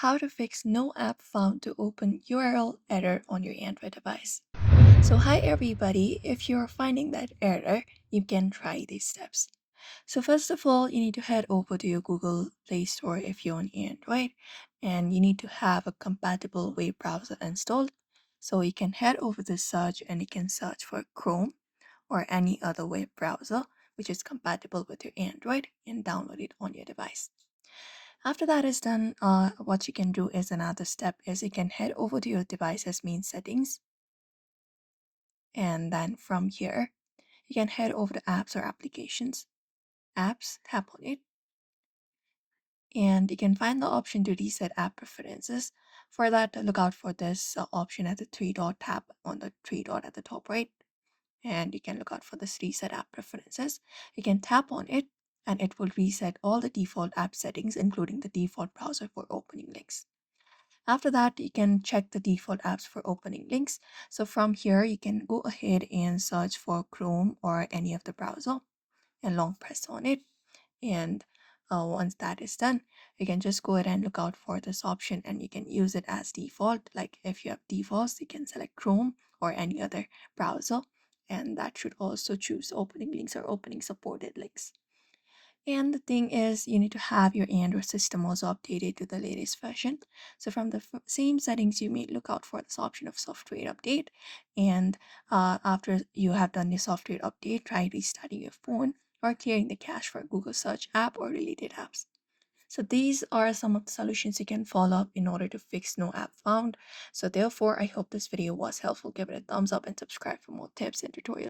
how to fix no app found to open URL error on your Android device. So hi everybody, if you're finding that error, you can try these steps. So first of all, you need to head over to your Google Play Store if you're on Android, and you need to have a compatible web browser installed. So you can head over to search and you can search for Chrome or any other web browser which is compatible with your Android and download it on your device. After that is done, what you can do is another step is you can head over to your device's main settings, and then from here you can head over to apps or applications. Apps, tap on it, and you can find the option to reset app preferences. For that, look out for this option at the three dot, tap on the three dot at the top right, and you can look out for this reset app preferences. You can tap on it and it will reset all the default app settings, including the default browser for opening links. After that, you can check the default apps for opening links. So from here, you can go ahead and search for Chrome or any of the browser and long press on it. And once that is done, you can just go ahead and look out for this option and you can use it as default. Like if you have defaults, you can select Chrome or any other browser, and that should also choose opening links or opening supported links. And the thing is, you need to have your Android system also updated to the latest version. So from the same settings, you may look out for this option of software update. And after you have done the software update, try restarting your phone or clearing the cache for Google Search app or related apps. So these are some of the solutions you can follow up in order to fix no app found. So therefore, I hope this video was helpful. Give it a thumbs up and subscribe for more tips and tutorials.